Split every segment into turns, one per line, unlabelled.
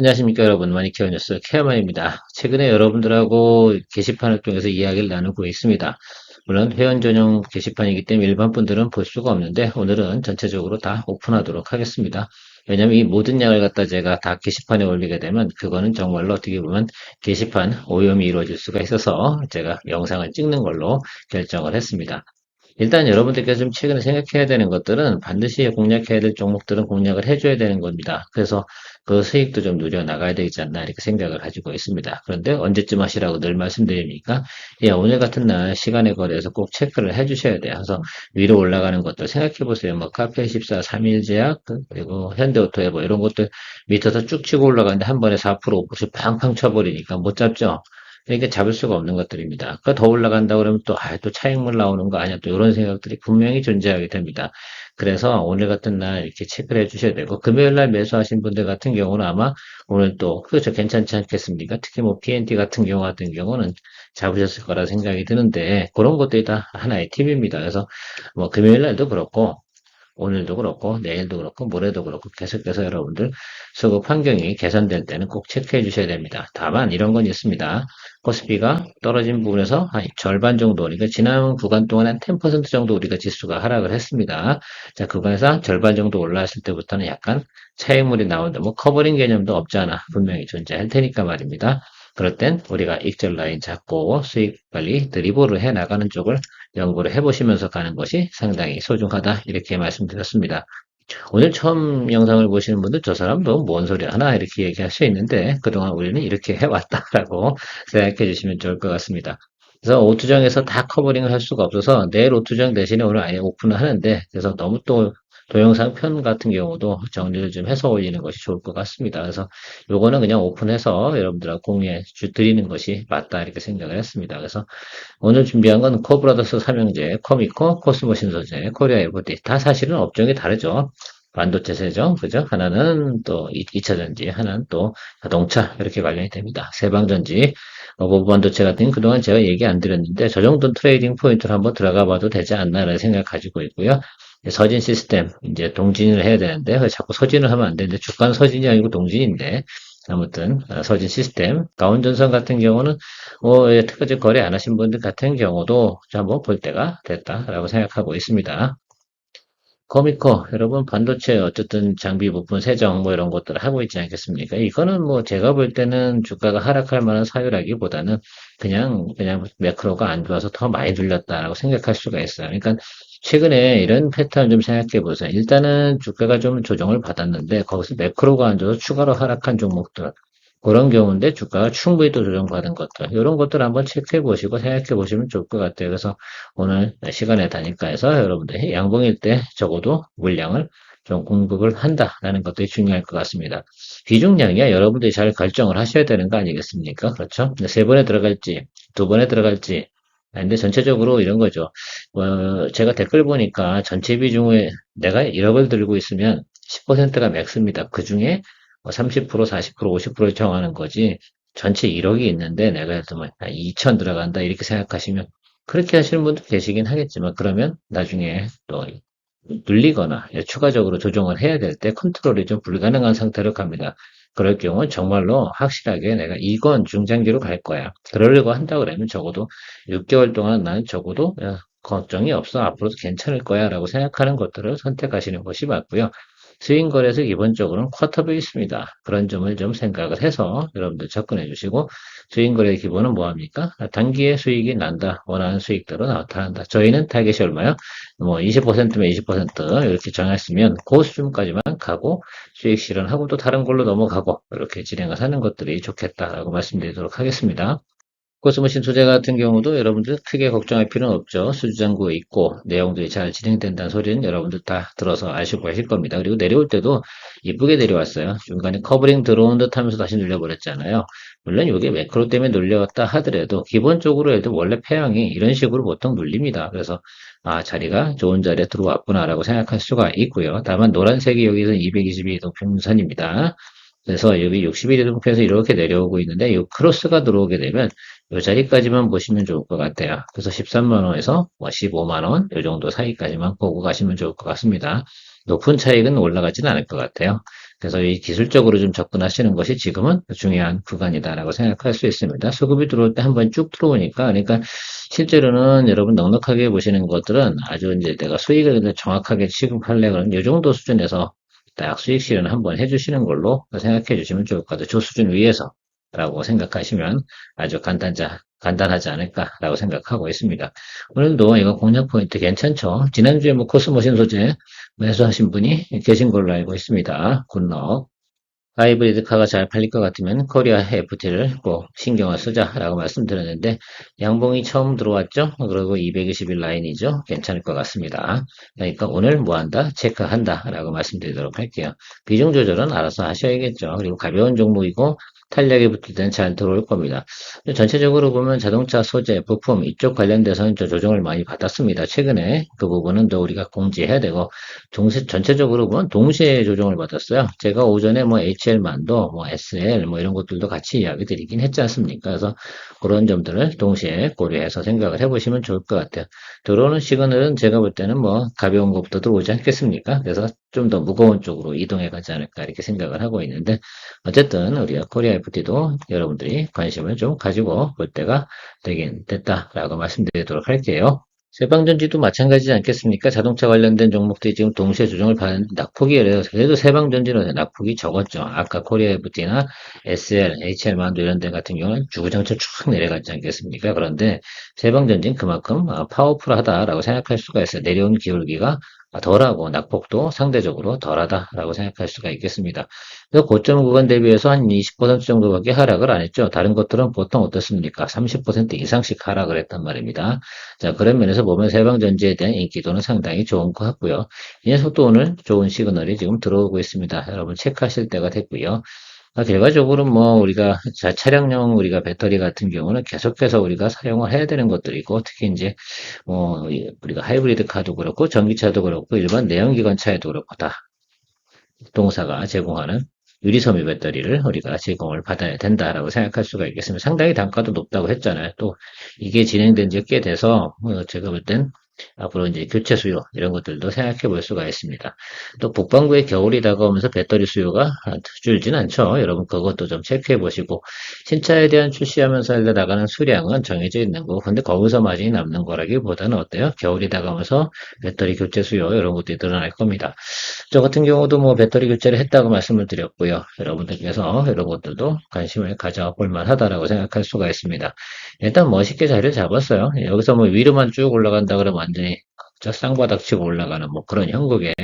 안녕하십니까 여러분, 마니케어 뉴스 케어만입니다. 최근에 여러분들하고 게시판을 통해서 이야기를 나누고 있습니다. 물론 회원 전용 게시판이기 때문에 일반 분들은 볼 수가 없는데 오늘은 전체적으로 다 오픈하도록 하겠습니다. 왜냐면 이 모든 양을 갖다 제가 다 게시판에 올리게 되면 그거는 정말로 어떻게 보면 게시판 오염이 이루어질 수가 있어서 제가 영상을 찍는 걸로 결정을 했습니다. 일단 여러분들께서 좀 최근에 생각해야 되는 것들은 반드시 공략해야 될 종목들은 공략을 해줘야 되는 겁니다. 그래서 그 수익도 좀 누려 나가야 되지 않나 이렇게 생각을 가지고 있습니다. 그런데 언제쯤 하시라고 늘 말씀드립니까? 예, 오늘 같은 날 시간에 거래해서 꼭 체크를 해주셔야 돼요. 그래서 위로 올라가는 것들 생각해 보세요. 뭐 카페14, 3일제약 그리고 현대오토에 뭐 이런 것들 밑에서 쭉 치고 올라가는데 한 번에 4%, 5% 팡팡 쳐버리니까 못 잡죠. 그러니까 잡을 수가 없는 것들입니다. 그 더 올라간다 그러면 또, 또 차익물 나오는 거 아니야? 또 이런 생각들이 분명히 존재하게 됩니다. 그래서 오늘 같은 날 이렇게 체크를 해 주셔야 되고, 금요일 날 매수하신 분들 같은 경우는 아마 오늘 또, 그렇죠. 괜찮지 않겠습니까? 특히 뭐 PNT 같은 경우 같은 경우는 잡으셨을 거라 생각이 드는데, 그런 것들이 다 하나의 팁입니다. 그래서 뭐 금요일 날도 그렇고, 오늘도 그렇고 내일도 그렇고 모레도 그렇고 계속해서 여러분들 수급 환경이 개선될 때는 꼭 체크해 주셔야 됩니다. 다만 이런 건 있습니다. 코스피가 떨어진 부분에서 한 절반 정도, 그러니까 지난 구간 동안 한 10% 정도 우리가 지수가 하락을 했습니다. 자, 그거에서 절반 정도 올라왔을 때부터는 약간 차익물이 나온다. 뭐 커버링 개념도 없지 않아 분명히 존재할 테니까 말입니다. 그럴 땐 우리가 익절 라인 잡고 수익 관리 드리블을 해 나가는 쪽을 연구를 해보시면서 가는 것이 상당히 소중하다 이렇게 말씀드렸습니다. 오늘 처음 영상을 보시는 분들 저 사람도 뭔 소리 하나 이렇게 얘기할 수 있는데 그동안 우리는 이렇게 해왔다라고 생각해 주시면 좋을 것 같습니다. 그래서 오투정에서 다 커버링을 할 수가 없어서 내일 오투정 대신에 오늘 아예 오픈을 하는데 그래서 너무 또 동영상 편 같은 경우도 정리를 좀 해서 올리는 것이 좋을 것 같습니다. 그래서 요거는 그냥 오픈해서 여러분들하고 공유해 드리는 것이 맞다 이렇게 생각을 했습니다. 그래서 오늘 준비한 건 코브라더스 삼형제, 코미코, 코스모 신소재, 코리아 에버디 다 사실은 업종이 다르죠. 반도체 세정, 그죠? 하나는 또 2차 전지, 하나는 또 자동차 이렇게 관련이 됩니다. 세방전지, 모브 반도체 같은 경우는 그동안 제가 얘기 안 드렸는데 저 정도 트레이딩 포인트를 한번 들어가 봐도 되지 않나라는 생각 가지고 있고요. 서진 시스템 이제 동진을 해야 되는데 자꾸 서진을 하면 안 되는데 주가는 서진이 아니고 동진인데 아무튼 서진 시스템 가온전선 같은 경우는 특허적 거래 안 하신 분들 같은 경우도 한번 볼 때가 됐다라고 생각하고 있습니다. 코미코, 여러분 반도체 어쨌든 장비 부품 세정 뭐 이런 것들을 하고 있지 않겠습니까? 이거는 뭐 제가 볼 때는 주가가 하락할 만한 사유라기보다는 그냥 매크로가 안 좋아서 더 많이 눌렸다라고 생각할 수가 있어요. 그러니까 최근에 이런 패턴 좀 생각해 보세요. 일단은 주가가 좀 조정을 받았는데 거기서 매크로가 안 좋아서 추가로 하락한 종목들 그런 경우인데 주가가 충분히 또 조정받은 것들 이런 것들 한번 체크해 보시고 생각해 보시면 좋을 것 같아요. 그래서 오늘 시간의 단위가에서 여러분들 양봉일 때 적어도 물량을 좀 공급을 한다라는 것들이 중요할 것 같습니다. 비중량이야 여러분들이 잘 결정을 하셔야 되는 거 아니겠습니까? 그렇죠? 세 번에 들어갈지 두 번에 들어갈지 근데 전체적으로 이런 거죠. 제가 댓글 보니까 전체 비중에 내가 1억을 들고 있으면 10%가 맥스입니다. 그 중에 30%, 40%, 50%를 정하는 거지. 전체 1억이 있는데 내가 해서 뭐 2천 들어간다 이렇게 생각하시면 그렇게 하시는 분도 계시긴 하겠지만 그러면 나중에 또 눌리거나 추가적으로 조정을 해야 될 때 컨트롤이 좀 불가능한 상태로 갑니다. 그럴 경우는 정말로 확실하게 내가 이건 중장기로 갈 거야. 그러려고 한다 그러면 적어도 6개월 동안 나는 적어도 걱정이 없어. 앞으로도 괜찮을 거야 라고 생각하는 것들을 선택하시는 것이 맞고요. 스윙 거래에서 기본적으로는 쿼터 베이스입니다. 그런 점을 좀 생각을 해서 여러분들 접근해 주시고 스윙 거래의 기본은 뭐합니까? 단기에 수익이 난다. 원하는 수익대로 나타난다. 저희는 타겟이 얼마요? 뭐 20%면 20% 이렇게 정했으면 그 수준까지만 가고 수익 실현하고 또 다른 걸로 넘어가고 이렇게 진행을 하는 것들이 좋겠다라고 말씀드리도록 하겠습니다. 코스모신 소재 같은 경우도 여러분들 크게 걱정할 필요는 없죠. 수주장구에 있고 내용들이 잘 진행된다는 소리는 여러분들 다 들어서 아시고 하실 겁니다. 그리고 내려올 때도 이쁘게 내려왔어요. 중간에 커버링 들어온 듯 하면서 다시 눌려버렸잖아요. 물론 이게 매크로 때문에 눌려왔다 하더라도 기본적으로 해도 원래 패양이 이런 식으로 보통 눌립니다. 그래서 자리가 좋은 자리에 들어왔구나라고 생각할 수가 있고요. 다만 노란색이 여기서 222 동평선입니다. 그래서 여기 61일 동평에서 이렇게 내려오고 있는데 이 크로스가 들어오게 되면 이 자리까지만 보시면 좋을 것 같아요. 그래서 13만 원에서 15만 원, 이 정도 사이까지만 보고 가시면 좋을 것 같습니다. 높은 차익은 올라가지는 않을 것 같아요. 그래서 이 기술적으로 좀 접근하시는 것이 지금은 중요한 구간이다라고 생각할 수 있습니다. 수급이 들어올 때 한번 쭉 들어오니까, 그러니까 실제로는 여러분 넉넉하게 보시는 것들은 아주 이제 내가 수익을 정확하게 취급하려 그러면 이 정도 수준에서 딱 수익 실현 한번 해주시는 걸로 생각해 주시면 좋을 것 같아요. 저 수준 위에서라고 생각하시면 아주 간단하지 않을까라고 생각하고 있습니다. 오늘도 이거 공략 포인트 괜찮죠? 지난주에 뭐 코스모신 소재 매수하신 분이 계신 걸로 알고 있습니다. 굿럭. 하이브리드 카가 잘 팔릴 것 같으면 코리아 FT를 꼭 신경을 쓰자라고 말씀드렸는데 양봉이 처음 들어왔죠? 그리고 220일 라인이죠? 괜찮을 것 같습니다. 그러니까 오늘 뭐 한다? 체크한다 라고 말씀드리도록 할게요. 비중 조절은 알아서 하셔야겠죠. 그리고 가벼운 종목이고 탄력이 붙을 때는 잘 들어올 겁니다. 전체적으로 보면 자동차 소재, 부품 이쪽 관련돼서는 좀 조정을 많이 받았습니다. 최근에 그 부분은 또 우리가 공지해야 되고 전체적으로 보면 동시에 조정을 받았어요. 제가 오전에 뭐 HL만도 뭐 SL 뭐 이런 것들도 같이 이야기 드리긴 했지 않습니까? 그래서 그런 점들을 동시에 고려해서 생각을 해보시면 좋을 것 같아요. 들어오는 시그널은 제가 볼 때는 뭐 가벼운 것부터 들어오지 않겠습니까? 그래서 좀 더 무거운 쪽으로 이동해 가지 않을까 이렇게 생각을 하고 있는데 어쨌든 우리가 코리아 FT도 여러분들이 관심을 좀 가지고 볼 때가 되긴 됐다라고 말씀드리도록 할게요. 세방전지도 마찬가지지 않겠습니까? 자동차 관련된 종목들이 지금 동시에 조정을 받는 낙폭이 그래도 세방전지는 낙폭이 적었죠. 아까 코리아 FT나 SL, HL만도 이런 데 같은 경우는 주구장창 쭉 내려갔지 않겠습니까? 그런데 세방전지는 그만큼 파워풀하다라고 생각할 수가 있어요. 내려온 기울기가 덜하고 낙폭도 상대적으로 덜하다라고 생각할 수가 있겠습니다. 그래서 고점 구간 대비해서 한 20% 정도밖에 하락을 안 했죠. 다른 것들은 보통 어떻습니까? 30% 이상씩 하락을 했단 말입니다. 자, 그런 면에서 보면 세방전지에 대한 인기도는 상당히 좋은 것 같고요. 이 녀석도 오늘 좋은 시그널이 지금 들어오고 있습니다. 여러분 체크하실 때가 됐고요. 결과적으로 뭐 우리가 차량용 우리가 배터리 같은 경우는 계속해서 우리가 사용을 해야 되는 것들이고 특히 이제 뭐 우리가 하이브리드 카도 그렇고 전기차도 그렇고 일반 내연기관차에도 그렇고 다 동사가 제공하는 유리섬유 배터리를 우리가 제공을 받아야 된다라고 생각할 수가 있겠습니다. 상당히 단가도 높다고 했잖아요. 또 이게 진행된 지 꽤 돼서 제가 볼 땐 앞으로 이제 교체 수요 이런 것들도 생각해 볼 수가 있습니다. 또 북반구에 겨울이 다가오면서 배터리 수요가 줄진 않죠. 여러분 그것도 좀 체크해 보시고 신차에 대한 출시하면서 나가는 수량은 정해져 있는 거고 근데 거기서 마진이 남는 거라기보다는 어때요? 겨울이 다가오면서 배터리 교체 수요 이런 것들이 늘어날 겁니다. 저 같은 경우도 뭐 배터리 교체를 했다고 말씀을 드렸고요. 여러분들께서 이런 것들도 관심을 가져볼 만하다라고 생각할 수가 있습니다. 일단 멋있게 자리를 잡았어요. 여기서 뭐 위로만 쭉 올라간다 그러면 완전히 저 쌍바닥 치고 올라가는 뭐 그런 형국의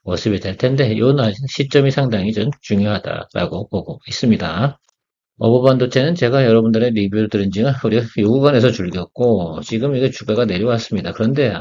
모습이 될 텐데 요 시점이 상당히 좀 중요하다라고 보고 있습니다. 어버 반도체는 제가 여러분들의 리뷰를 들은 지가 우리가 요 구간에서 즐겼고 지금 이게 주가가 내려왔습니다. 그런데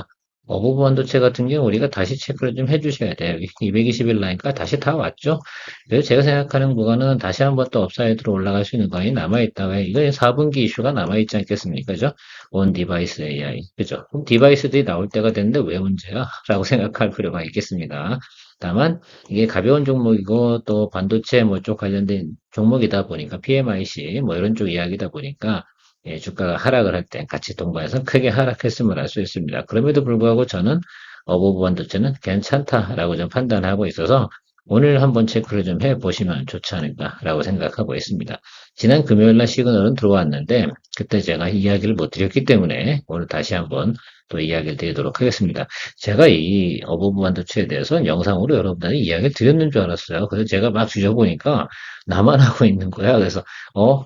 어버 반도체 같은 경우 우리가 다시 체크를 좀 해주셔야 돼요. 220일 라인가 다시 다 왔죠. 그래서 제가 생각하는 구간은 다시 한번 또 업사이드로 올라갈 수 있는 구간이 남아있다. 왜? 이거 4분기 이슈가 남아있지 않겠습니까? 그죠? 온 디바이스 AI. 그죠? 그럼 디바이스들이 나올 때가 됐는데 왜 문제야? 라고 생각할 필요가 있겠습니다. 다만 이게 가벼운 종목이고 또 반도체 뭐 쪽 관련된 종목이다 보니까 PMIC 뭐 이런 쪽 이야기다 보니까 예, 주가가 하락을 할 때 같이 동반해서 크게 하락했음을 알 수 있습니다. 그럼에도 불구하고 저는 어버브 반도체는 괜찮다라고 좀 판단하고 있어서 오늘 한번 체크를 좀 해보시면 좋지 않을까라고 생각하고 있습니다. 지난 금요일 날 시그널은 들어왔는데 그때 제가 이야기를 못 드렸기 때문에 오늘 다시 한번 또 이야기를 드리도록 하겠습니다. 제가 이 어버브 반도체에 대해서는 영상으로 여러분들이 이야기를 드렸는 줄 알았어요. 그래서 제가 막 뒤져보니까 나만 하고 있는 거야. 그래서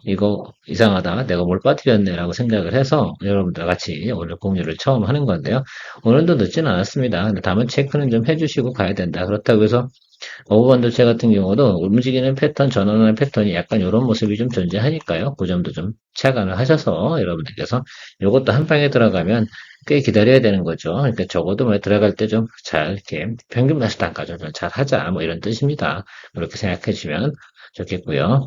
이거 이상하다. 내가 뭘 빠뜨렸네라고 생각을 해서 여러분들 같이 오늘 공유를 처음 하는 건데요. 오늘도 늦진 않았습니다. 근데 다만 체크는 좀 해주시고 가야 된다. 그렇다고 해서 어부반도체 같은 경우도 움직이는 패턴, 전환하는 패턴이 약간 이런 모습이 좀 존재하니까요. 그 점도 좀 착안을 하셔서 여러분들께서 이것도 한 방에 들어가면 꽤 기다려야 되는 거죠. 그러니까 적어도 뭐 들어갈 때 좀 잘 이렇게 평균 매수 단가 조절 잘 하자 뭐 이런 뜻입니다. 그렇게 생각해 주시면 좋겠고요.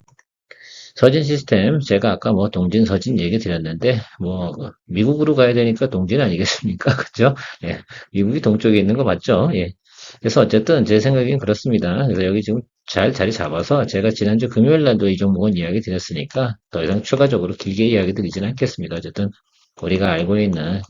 서진 시스템 제가 아까 뭐 동진 서진 얘기 드렸는데 뭐 미국으로 가야 되니까 동진 아니겠습니까? 그죠? 예. 미국이 동쪽에 있는 거 맞죠? 예. 그래서 어쨌든 제 생각엔 그렇습니다. 그래서 여기 지금 잘 자리 잡아서 제가 지난주 금요일 날도 이 종목은 이야기 드렸으니까 더 이상 추가적으로 길게 이야기 드리지는 않겠습니다. 어쨌든 우리가 알고 있는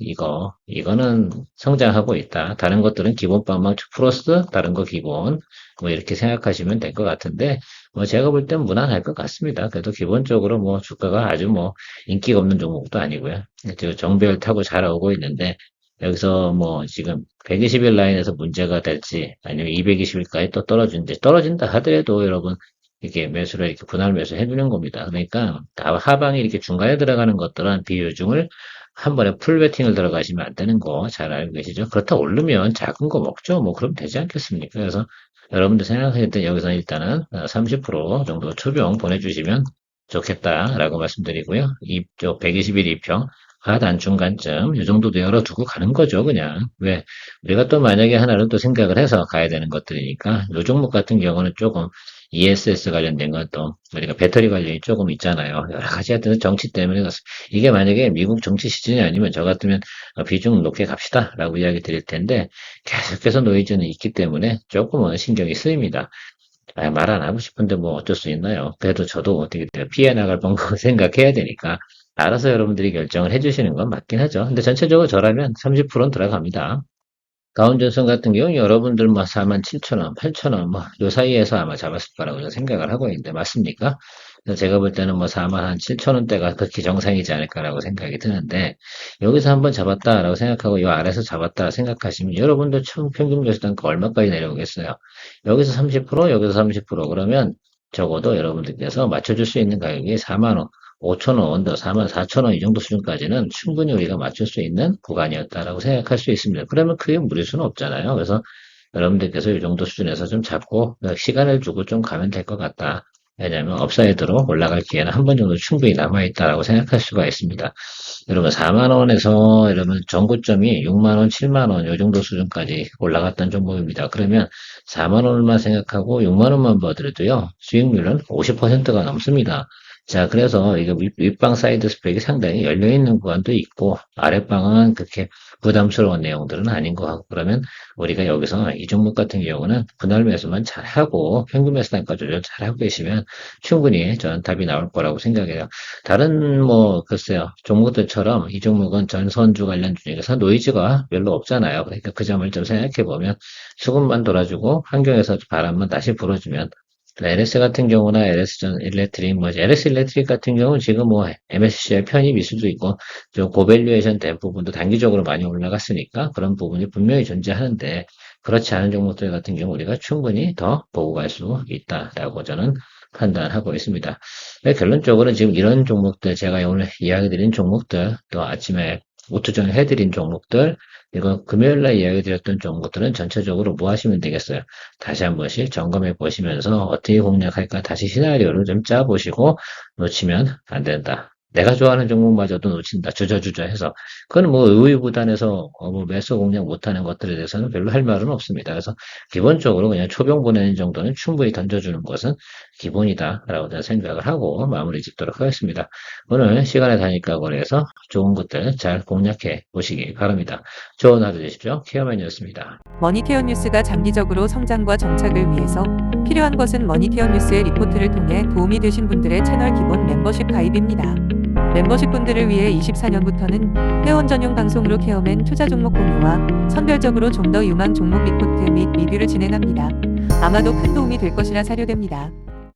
이거는 성장하고 있다. 다른 것들은 기본빵만 플러스 다른 거 기본, 뭐 이렇게 생각하시면 될 것 같은데, 뭐 제가 볼 땐 무난할 것 같습니다. 그래도 기본적으로 뭐 주가가 아주 뭐 인기가 없는 종목도 아니고요. 지금 정배열 타고 잘 오고 있는데, 여기서 뭐 지금 120일 라인에서 문제가 될지 아니면 220일까지 또 떨어진다 하더라도 여러분 이렇게 매수를 이렇게 분할 매수 해주는 겁니다. 그러니까 하방이 이렇게 중간에 들어가는 것들은 비율중을 한 번에 풀 베팅을 들어가시면 안 되는 거 잘 알고 계시죠? 그렇다 오르면 작은 거 먹죠. 뭐 그럼 되지 않겠습니까? 그래서 여러분들 생각하실 때 여기서 일단은 30% 정도 초병 보내주시면 좋겠다라고 말씀드리고요. 이쪽 121 2평 하단중간쯤 이 정도도 열어두고 가는 거죠, 그냥. 왜? 우리가 또 만약에 하나를 또 생각을 해서 가야 되는 것들이니까 요 종목 같은 경우는 조금 ESS 관련된 것도 우리가 배터리 관련이 조금 있잖아요. 여러 가지 하여튼 정치 때문에 이게 만약에 미국 정치 시즌이 아니면 저 같으면 비중 높게 갑시다라고 이야기 드릴 텐데 계속해서 노이즈는 있기 때문에 조금은 신경이 쓰입니다. 말 안 하고 싶은데 뭐 어쩔 수 있나요? 그래도 저도 어떻게 돼요? 피해 나갈 방법을 생각해야 되니까 알아서 여러분들이 결정을 해주시는 건 맞긴 하죠. 근데 전체적으로 저라면 30%는 들어갑니다. 다운존슨 같은 경우 여러분들 뭐 47,000원, 8,000원 뭐 요 사이에서 아마 잡았을 거라고 저는 생각을 하고 있는데 맞습니까? 그래서 제가 볼 때는 뭐 47,000원대가 그렇게 정상이지 않을까라고 생각이 드는데 여기서 한번 잡았다라고 생각하고 요 아래에서 잡았다 생각하시면 여러분들 총 평균 매수단가 얼마까지 내려오겠어요? 여기서 30%, 여기서 30% 그러면 적어도 여러분들께서 맞춰줄 수 있는 가격이 4만 원, 5천 원 언더, 4만 4천 원 이 정도 수준까지는 충분히 우리가 맞출 수 있는 구간이었다라고 생각할 수 있습니다. 그러면 크게 무리수는 없잖아요. 그래서 여러분들께서 이 정도 수준에서 좀 잡고 시간을 주고 좀 가면 될 것 같다. 왜냐하면 업사이드로 올라갈 기회는 한 번 정도 충분히 남아있다라고 생각할 수가 있습니다. 여러분 4만 원에서 여러분 전고점이 6만 원, 7만 원 이 정도 수준까지 올라갔던 종목입니다. 그러면 4만 원만 생각하고 6만 원만 봐드려도요 수익률은 50%가 넘습니다. 자, 그래서 이거 윗방 사이드 스펙이 상당히 열려있는 구간도 있고, 아랫방은 그렇게 부담스러운 내용들은 아닌 것 같고, 그러면 우리가 여기서 이 종목 같은 경우는 분할 매수만 잘하고, 평균 매수 단가 조절 잘하고 계시면 충분히 저는 답이 나올 거라고 생각해요. 다른 뭐, 글쎄요, 종목들처럼 이 종목은 전선주 관련 중에서 노이즈가 별로 없잖아요. 그러니까 그 점을 좀 생각해보면, 수급만 돌아주고, 환경에서 바람만 다시 불어주면, LS 같은 경우나 LS 전 일렉트릭, 뭐 LS 일렉트릭 같은 경우는 지금 뭐 MSCI 편입일 수도 있고 좀 고밸류에이션 된 부분도 단기적으로 많이 올라갔으니까 그런 부분이 분명히 존재하는데 그렇지 않은 종목들 같은 경우 우리가 충분히 더 보고 갈 수 있다라고 저는 판단하고 있습니다. 결론적으로는 지금 이런 종목들 제가 오늘 이야기 드린 종목들 또 아침에 오투정 해드린 종목들 이거 금요일날 이야기 드렸던 종목들은 전체적으로 뭐 하시면 되겠어요? 다시 한 번씩 점검해 보시면서 어떻게 공략할까 다시 시나리오를 좀 짜보시고 놓치면 안 된다. 내가 좋아하는 종목마저도 놓친다. 주저주저 해서. 그건 뭐 의의부단해서 뭐 매수 공략 못하는 것들에 대해서는 별로 할 말은 없습니다. 그래서 기본적으로 그냥 초병 보내는 정도는 충분히 던져주는 것은 기본이다라고 저는 생각을 하고 마무리 짓도록 하겠습니다. 오늘 시간에 다니까 거래해서 좋은 것들 잘 공략해 보시기 바랍니다. 좋은 하루 되십시오. 케어맨이었습니다.
머니케어 뉴스가 장기적으로 성장과 정착을 위해서 필요한 것은 머니케어 뉴스의 리포트를 통해 도움이 되신 분들의 채널 기본 멤버십 가입입니다. 멤버십 분들을 위해 24년부터는 회원 전용 방송으로 케어맨 투자 종목 공유와 선별적으로 좀 더 유망 종목 리포트 및 리뷰를 진행합니다. 아마도 큰 도움이 될 것이라 사료됩니다.